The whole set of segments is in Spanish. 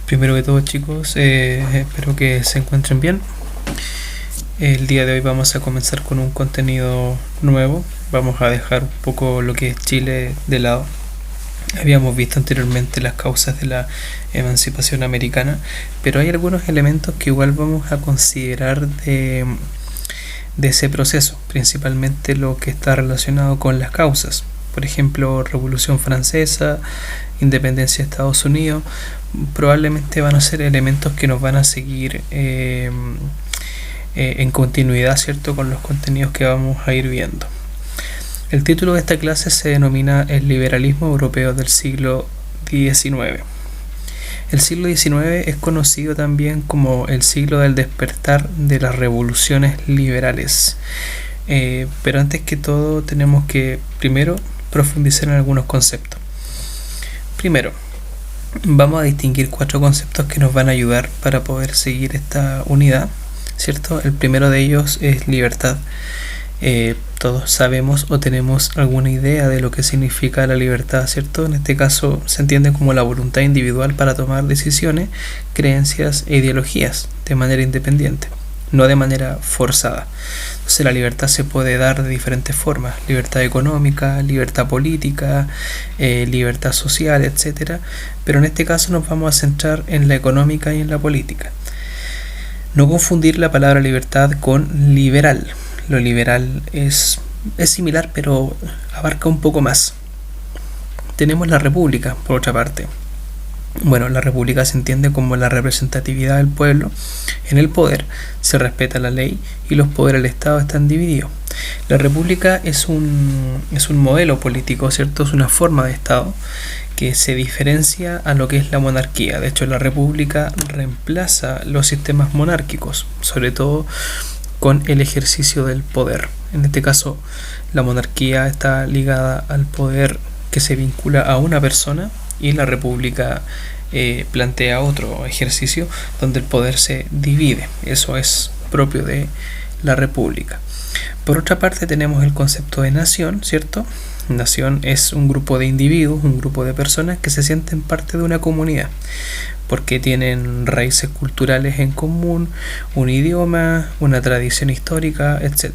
Primero que todo, chicos, espero que se encuentren bien. El día de hoy vamos a comenzar con un contenido nuevo. Vamos a dejar un poco lo que es Chile de lado. Habíamos visto anteriormente las causas de la emancipación americana, pero hay algunos elementos que igual vamos a considerar de ese proceso, principalmente lo que está relacionado con las causas. Por ejemplo, Revolución Francesa, independencia de Estados Unidos, probablemente van a ser elementos que nos van a seguir en continuidad, ¿cierto?, con los contenidos que vamos a ir viendo. El título de esta clase se denomina El liberalismo europeo del siglo XIX. El siglo XIX es conocido también como el siglo del despertar de las revoluciones liberales. Pero antes que todo tenemos que primero profundizar en algunos conceptos. Primero, vamos a distinguir 4 conceptos que nos van a ayudar para poder seguir esta unidad, ¿cierto? El primero de ellos es libertad. Todos sabemos o tenemos alguna idea de lo que significa la libertad, ¿cierto? En este caso se entiende como la voluntad individual para tomar decisiones, creencias e ideologías de manera independiente, no de manera forzada. Entonces la libertad se puede dar de diferentes formas: libertad económica, libertad política, libertad social, etc. Pero en este caso nos vamos a centrar en la económica y en la política. No confundir la palabra libertad con liberal. Lo liberal es similar, pero abarca un poco más. Tenemos la república, por otra parte. Bueno, la república se entiende como la representatividad del pueblo en el poder, se respeta la ley y los poderes del Estado están divididos. La república es un modelo político, ¿cierto? Es una forma de Estado que se diferencia a lo que es la monarquía. De hecho, la república reemplaza los sistemas monárquicos, sobre todo con el ejercicio del poder. En este caso, la monarquía está ligada al poder que se vincula a una persona y la república plantea otro ejercicio donde el poder se divide. Eso es propio de la república. Por otra parte, tenemos el concepto de nación, ¿cierto? Nación es un grupo de individuos, un grupo de personas que se sienten parte de una comunidad porque tienen raíces culturales en común, un idioma, una tradición histórica, etc.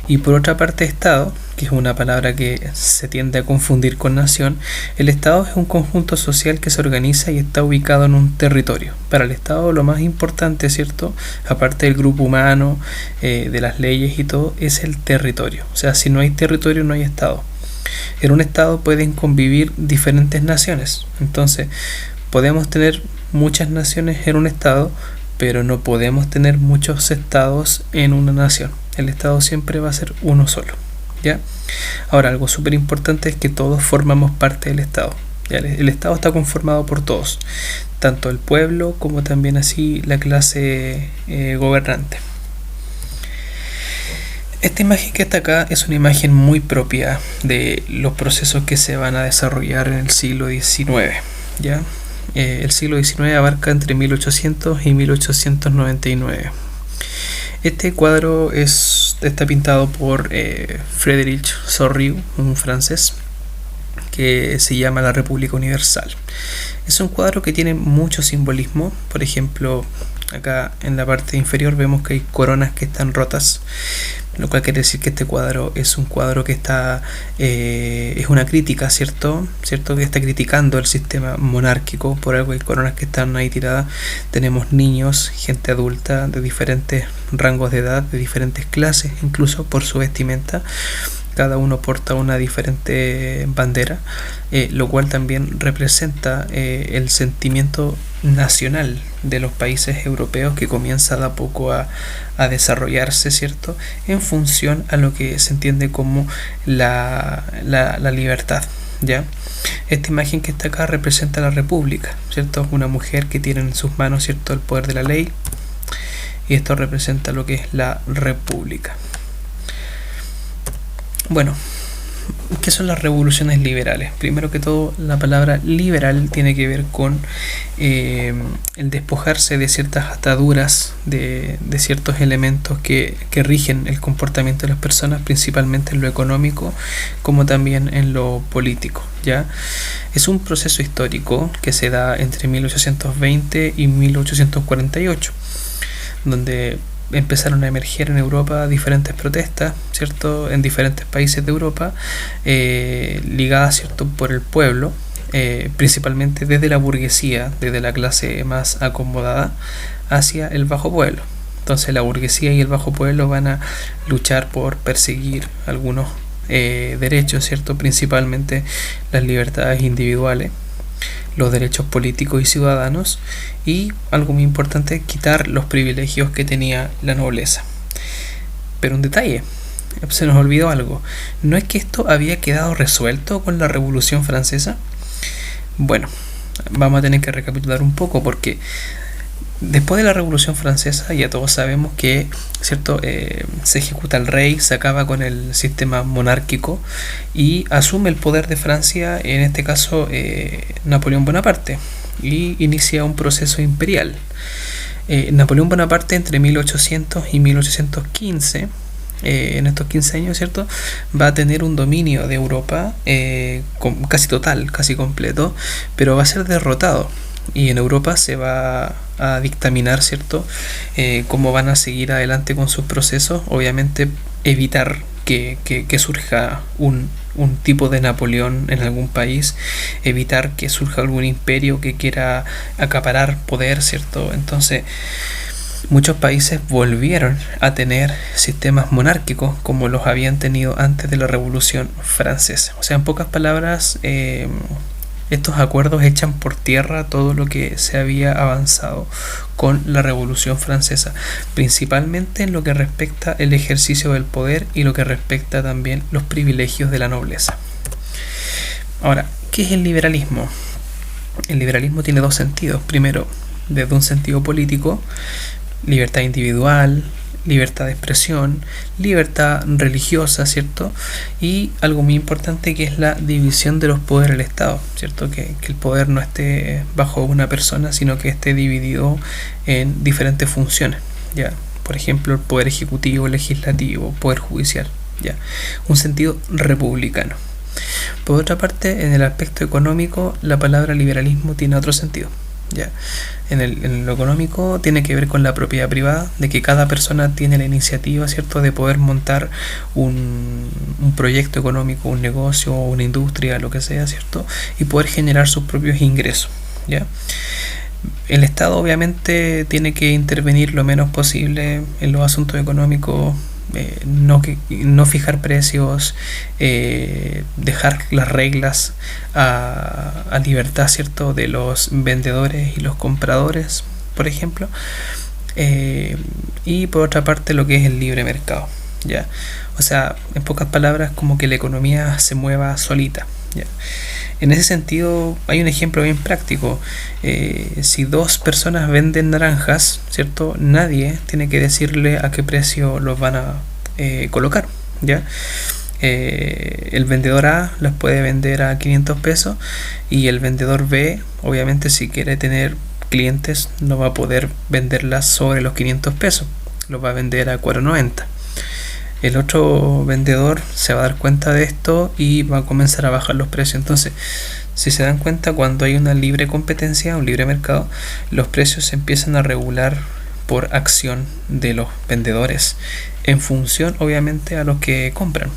Y por otra parte, Estado, que es una palabra que se tiende a confundir con nación. El Estado es un conjunto social que se organiza y está ubicado en un territorio. Para el Estado lo más importante, ¿cierto?, aparte del grupo humano, de las leyes y todo, es el territorio. O sea, si no hay territorio no hay Estado. En un Estado pueden convivir diferentes naciones. Entonces, podemos tener muchas naciones en un Estado, pero no podemos tener muchos estados en una nación. El Estado siempre va a ser uno solo, ¿ya? Ahora, algo súper importante es que todos formamos parte del Estado, ¿ya? El Estado está conformado por todos, tanto el pueblo como también así la clase gobernante. Esta imagen que está acá es una imagen muy propia de los procesos que se van a desarrollar en el siglo XIX, ¿ya? El siglo XIX abarca entre 1800 y 1899. Este cuadro está pintado por Frédéric Sorrieu, un francés, que se llama La República Universal. Es un cuadro que tiene mucho simbolismo. Por ejemplo, acá en la parte inferior vemos que hay coronas que están rotas, lo cual quiere decir que este cuadro es un cuadro que está es una crítica, ¿cierto? Que está criticando el sistema monárquico. Por algo hay coronas que están ahí tiradas. Tenemos niños, gente adulta de diferentes rangos de edad, de diferentes clases, incluso por su vestimenta. Cada uno porta una diferente bandera, lo cual también representa el sentimiento nacional de los países europeos que comienza de a poco a desarrollarse, ¿cierto?, en función a lo que se entiende como la libertad, ¿ya? Esta imagen que está acá representa la república, ¿cierto? Una mujer que tiene en sus manos, ¿cierto?, el poder de la ley, y esto representa lo que es la república. Bueno, ¿Qué son las revoluciones liberales? Primero que todo, la palabra liberal tiene que ver con el despojarse de ciertas ataduras, de ciertos elementos que rigen el comportamiento de las personas, principalmente en lo económico, como también en lo político, ¿ya? Es un proceso histórico que se da entre 1820 y 1848, donde empezaron a emerger en Europa diferentes protestas, ¿cierto? En diferentes países de Europa, ligadas, ¿cierto?, por el pueblo, principalmente desde la burguesía, desde la clase más acomodada, hacia el bajo pueblo. Entonces la burguesía y el bajo pueblo van a luchar por perseguir algunos derechos, ¿cierto?, principalmente las libertades individuales, los derechos políticos y ciudadanos, y algo muy importante, quitar los privilegios que tenía la nobleza. Pero un detalle, se nos olvidó algo, ¿no es que esto había quedado resuelto con la Revolución Francesa? Bueno, vamos a tener que recapitular un poco, porque después de la Revolución Francesa ya todos sabemos que, ¿cierto?, se ejecuta el rey, se acaba con el sistema monárquico y asume el poder de Francia, en este caso Napoleón Bonaparte, y inicia un proceso imperial. Napoleón Bonaparte entre 1800 y 1815, en estos 15 años, ¿cierto?, va a tener un dominio de Europa casi total, casi completo, pero va a ser derrotado. Y en Europa se va a dictaminar, ¿cierto?, cómo van a seguir adelante con sus procesos. Obviamente evitar que surja un tipo de Napoleón en algún país, evitar que surja algún imperio que quiera acaparar poder, ¿cierto? Entonces muchos países volvieron a tener sistemas monárquicos como los habían tenido antes de la Revolución Francesa. O sea, en pocas palabras, estos acuerdos echan por tierra todo lo que se había avanzado con la Revolución Francesa, principalmente en lo que respecta el ejercicio del poder y lo que respecta también los privilegios de la nobleza. Ahora, ¿qué es el liberalismo? El liberalismo tiene dos sentidos. Primero, desde un sentido político, libertad individual, libertad de expresión, libertad religiosa, ¿cierto? Y algo muy importante, que es la división de los poderes del Estado, ¿cierto? Que el poder no esté bajo una persona, sino que esté dividido en diferentes funciones, ¿ya? Por ejemplo, el poder ejecutivo, legislativo, poder judicial, ¿ya? Un sentido republicano. Por otra parte, en el aspecto económico, la palabra liberalismo tiene otro sentido, ¿ya? En lo económico tiene que ver con la propiedad privada, de que cada persona tiene la iniciativa, ¿cierto?, de poder montar un proyecto económico, un negocio, una industria, lo que sea, ¿cierto?, y poder generar sus propios ingresos, ¿ya? El Estado obviamente tiene que intervenir lo menos posible en los asuntos económicos, no fijar precios, dejar las reglas a libertad, ¿cierto?, de los vendedores y los compradores, por ejemplo, y por otra parte lo que es el libre mercado, ¿ya? O sea, en pocas palabras, como que la economía se mueva solita, ¿ya? En ese sentido, hay un ejemplo bien práctico. Si dos personas venden naranjas, ¿cierto?, nadie tiene que decirle a qué precio los van a colocar, ¿ya? El vendedor A las puede vender a 500 pesos y el vendedor B, obviamente, si quiere tener clientes, no va a poder venderlas sobre los 500 pesos, los va a vender a 4.90. El otro vendedor se va a dar cuenta de esto y va a comenzar a bajar los precios. Entonces, si se dan cuenta, cuando hay una libre competencia, un libre mercado, los precios se empiezan a regular por acción de los vendedores, en función obviamente a los que compran.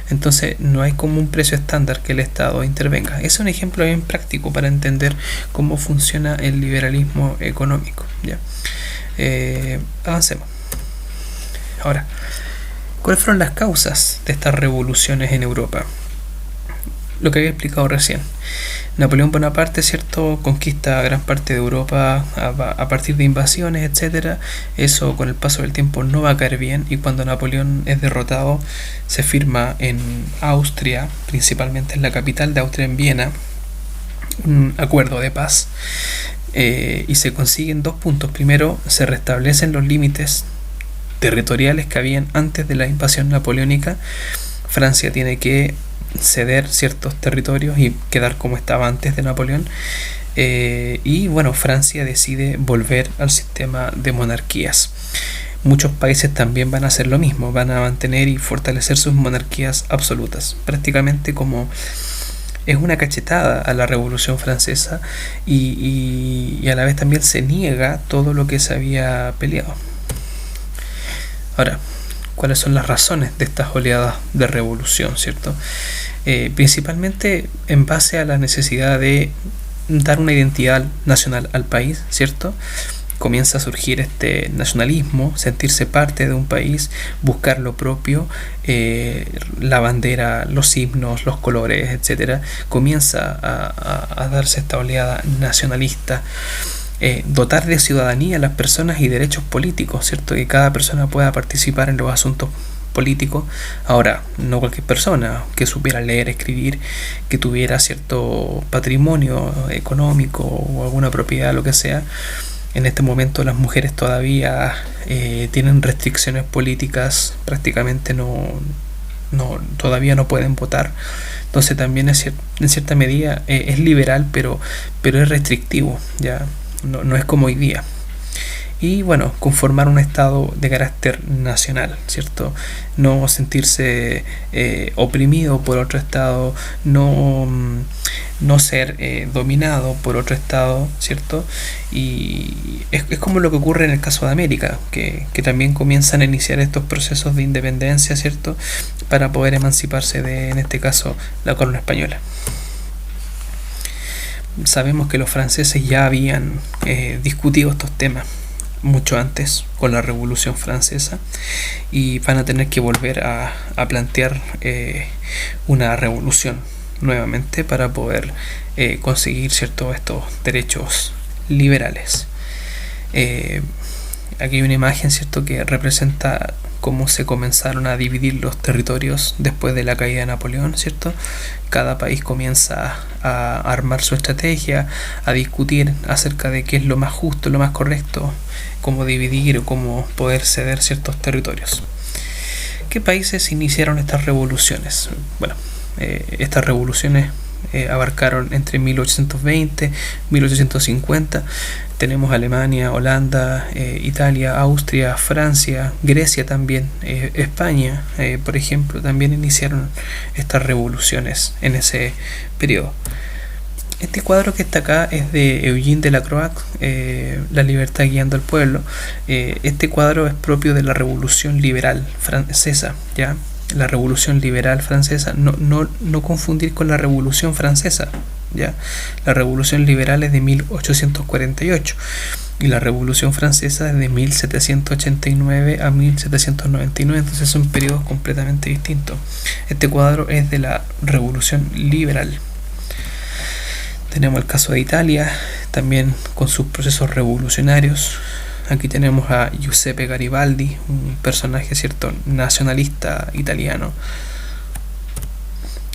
Entonces no hay como un precio estándar que el Estado intervenga. Es un ejemplo bien práctico para entender cómo funciona el liberalismo económico, ¿ya? Avancemos. Ahora, ¿cuáles fueron las causas de estas revoluciones en Europa? Lo que había explicado recién. Napoleón Bonaparte, ¿cierto?, conquista gran parte de Europa a partir de invasiones, etcétera. Eso con el paso del tiempo no va a caer bien, y cuando Napoleón es derrotado, se firma en Austria, principalmente en la capital de Austria, en Viena, un acuerdo de paz, y se consiguen dos puntos. Primero, se restablecen los límites territoriales que habían antes de la invasión napoleónica. Francia tiene que ceder ciertos territorios y quedar como estaba antes de Napoleón. Y bueno, Francia decide volver al sistema de monarquías. Muchos países también van a hacer lo mismo, van a mantener y fortalecer sus monarquías absolutas, prácticamente como es una cachetada a la Revolución Francesa y a la vez también se niega todo lo que se había peleado. Ahora, ¿cuáles son las razones de estas oleadas de revolución, cierto? Principalmente en base a la necesidad de dar una identidad nacional al país, ¿cierto? Comienza a surgir este nacionalismo, sentirse parte de un país, buscar lo propio, la bandera, los himnos, los colores, etcétera. Comienza a darse esta oleada nacionalista, dotar de ciudadanía a las personas y derechos políticos, ¿cierto? Que cada persona pueda participar en los asuntos políticos. Ahora, no cualquier persona que supiera leer, escribir, que tuviera cierto patrimonio económico o alguna propiedad, lo que sea. En este momento las mujeres todavía tienen restricciones políticas, prácticamente todavía no pueden votar. Entonces también en cierta medida es liberal, pero es restrictivo, ya no es como hoy día. Y bueno, conformar un estado de carácter nacional, ¿cierto? No sentirse oprimido por otro estado, no ser dominado por otro estado, ¿cierto? Y es como lo que ocurre en el caso de América, que también comienzan a iniciar estos procesos de independencia, ¿cierto? Para poder emanciparse de, en este caso, la corona española. Sabemos que los franceses ya habían discutido estos temas mucho antes con la Revolución Francesa y van a tener que volver a plantear una revolución nuevamente para poder conseguir ciertos estos derechos liberales. Aquí hay una imagen, ¿cierto?, que representa cómo se comenzaron a dividir los territorios después de la caída de Napoleón, ¿cierto? Cada país comienza a armar su estrategia, a discutir acerca de qué es lo más justo, lo más correcto, cómo dividir o cómo poder ceder ciertos territorios. ¿Qué países iniciaron estas revoluciones? Bueno, estas revoluciones abarcaron entre 1820 y 1850. Tenemos Alemania, Holanda, Italia, Austria, Francia, Grecia también, España, por ejemplo, también iniciaron estas revoluciones en ese periodo. Este cuadro que está acá es de Eugène Delacroix, La libertad guiando al pueblo. Este cuadro es propio de la Revolución Liberal Francesa, ¿ya? La Revolución Liberal Francesa, no confundir con la Revolución Francesa, ¿ya? La Revolución Liberal es de 1848 y la Revolución Francesa es de 1789 a 1799, entonces son periodos completamente distintos. Este cuadro es de la Revolución Liberal. Tenemos el caso de Italia, también con sus procesos revolucionarios. Aquí tenemos a Giuseppe Garibaldi, un personaje, ¿cierto?, nacionalista italiano.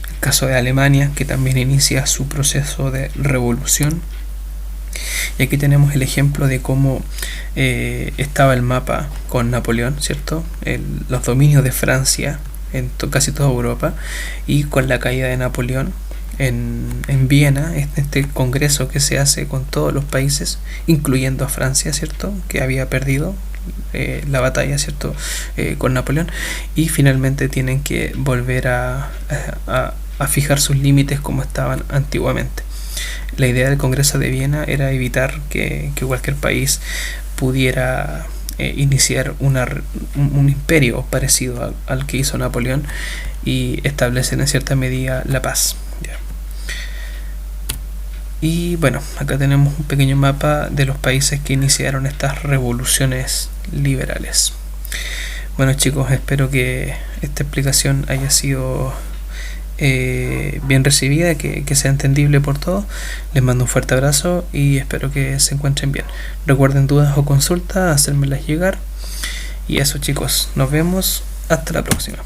El caso de Alemania, que también inicia su proceso de revolución. Y aquí tenemos el ejemplo de cómo estaba el mapa con Napoleón, ¿cierto? Los dominios de Francia en casi toda Europa, y con la caída de Napoleón en Viena, este congreso que se hace con todos los países, incluyendo a Francia, ¿cierto?, que había perdido la batalla, ¿cierto?, con Napoleón, y finalmente tienen que volver a fijar sus límites como estaban antiguamente. La idea del Congreso de Viena era evitar que cualquier país pudiera iniciar un imperio parecido al que hizo Napoleón y establecer en cierta medida la paz. ¿Ya? Y bueno, acá tenemos un pequeño mapa de los países que iniciaron estas revoluciones liberales. Bueno, chicos, espero que esta explicación haya sido bien recibida, que sea entendible por todos. Les mando un fuerte abrazo y espero que se encuentren bien. Recuerden, dudas o consultas, hacérmelas llegar. Y eso, chicos, nos vemos hasta la próxima.